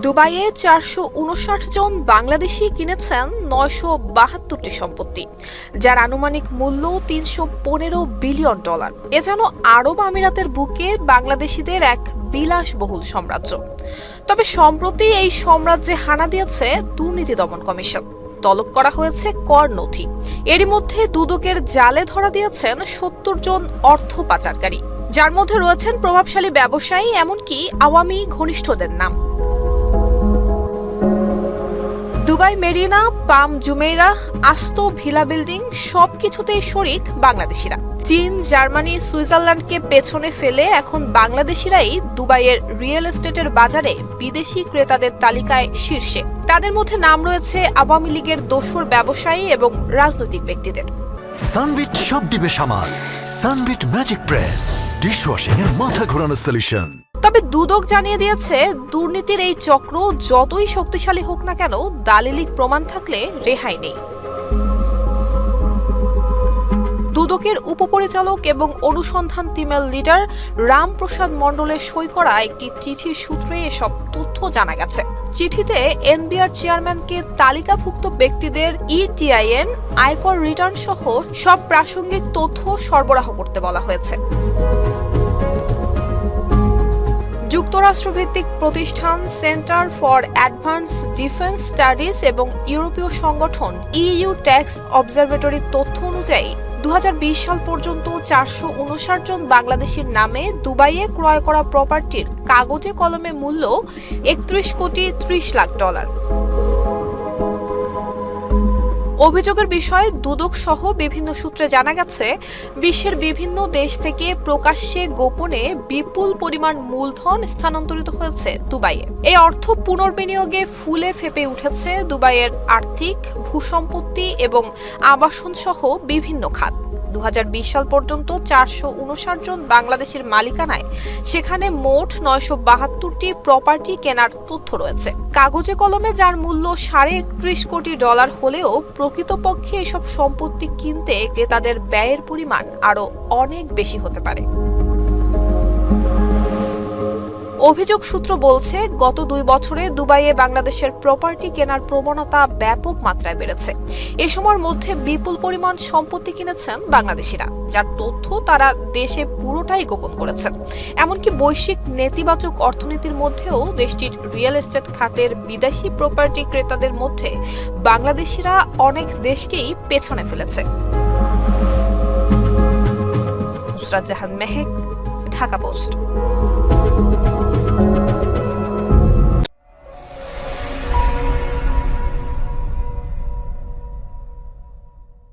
দুবাইয়ে ৪৫৯ জন বাংলাদেশি কিনেছেন ৯৭২টি সম্পত্তি, যার আনুমানিক মূল্য $৩১৫ বিলিয়ন। এ যেন আরব আমিরাতের বুকে বাংলাদেশিদের এক বিলাসবহুল সাম্রাজ্য। তবে সম্প্রতি এই সাম্রাজ্যে হানা দিয়েছে দুর্নীতি দমন কমিশন। তলব করা হয়েছে কর নথি। এরই মধ্যে দুদকের জালে ধরা দিয়েছেন ৭০ জন অর্থ পাচারকারী, যার মধ্যে রয়েছেন প্রভাবশালী ব্যবসায়ী, এমনকি আওয়ামী ঘনিষ্ঠদের নাম। দুবাই মেরিনা, পাম জুমেইরা, আস্ত ভিলা বিল্ডিং সবকিছুতেই শরিক বাংলাদেশিরা। চীন, জার্মানি, সুইজারল্যান্ডকে পেছনে ফেলে এখন বাংলাদেশিরাই দুবাইয়ের রিয়েল এস্টেটের বাজারে বিদেশি ক্রেতাদের তালিকায় শীর্ষে। তাদের মধ্যে নাম রয়েছে আওয়ামী লীগের দোসর ব্যবসায়ী এবং রাজনৈতিক ব্যক্তিদের। সানবিট সব দিবে সামাল। সানবিট ম্যাজিক প্রেস ডিশওয়াশিং এর মাথা ঘোরানো সলিউশন। তবে দুদক জানিয়ে দিয়েছে, দুর্নীতির এই চক্র যতই শক্তিশালী হোক না কেন, দালিলিক প্রমাণ থাকলে রেহাই নেই। দুদকের উপপরিচালক এবং অনুসন্ধান টিমের লিডার রামপ্রসাদ মণ্ডলের সই করা একটি চিঠির সূত্রে এসব তথ্য জানা গেছে। চিঠিতে এনবিআর চেয়ারম্যানকে তালিকাভুক্ত ব্যক্তিদের ইটিআইএন, আয়কর রিটার্ন সহ সব প্রাসঙ্গিক তথ্য সরবরাহ করতে বলা হয়েছে। যুক্তরাষ্ট্রভিত্তিক প্রতিষ্ঠান centre for advance defence studies এবং ইউরোপীয় সংগঠন ইইউ ট্যাক্স অবজারভেটরির তথ্য অনুযায়ী ২০২০ সাল পর্যন্ত ৪৫৯ জন বাংলাদেশির নামে দুবাইয়ে ক্রয় করা প্রপার্টির কাগজে কলমে মূল্য $৩১,৩০,০০,০০০। অভিযোগের বিষয়ে দুদক সহ বিভিন্ন সূত্রে জানা গেছে, বিশ্বের বিভিন্ন দেশ থেকে প্রকাশ্যে গোপনে বিপুল পরিমাণ মূলধন স্থানান্তরিত হয়েছে দুবাইয়ে। এই অর্থ পুনর্বিনিয়োগে ফুলে ফেপে উঠেছে দুবাইয়ের আর্থিক, ভূসম্পত্তি এবং আবাসন সহ বিভিন্ন খাত। ২০২০ সাল পর্যন্ত ৪৫৯ জন বাংলাদেশের মালিকানায় সেখানে মোট ৯৭২টি প্রপার্টি কেনার তথ্য রয়েছে। কাগজে কলমে যার মূল্য $৩১.৫ কোটি হলেও প্রকৃতপক্ষে এসব সম্পত্তি কিনতে ক্রেতাদের ব্যয়ের পরিমাণ আরও অনেক বেশি হতে পারে। অভিযোগ সূত্র বলছে, গত ২ বছরে দুবাইয়ে বাংলাদেশের প্রপার্টি কেনার প্রবণতা ব্যাপক মাত্রায় বেড়েছে। এ সময়ের মধ্যে বিপুল পরিমাণ সম্পত্তি কিনেছেন বাংলাদেশিরা, যার তথ্য তারা দেশে পুরোটাই গোপন করেছেন। এমনকি বৈশ্বিক নেতিবাচক অর্থনীতির মধ্যেও দেশটির রিয়েল এস্টেট খাতের বিদেশি প্রপার্টি ক্রেতাদের মধ্যে বাংলাদেশিরা অনেক দেশকেই পেছনে ফেলেছে। নুসরাত জাহান মেহেক, ঢাকা পোস্ট।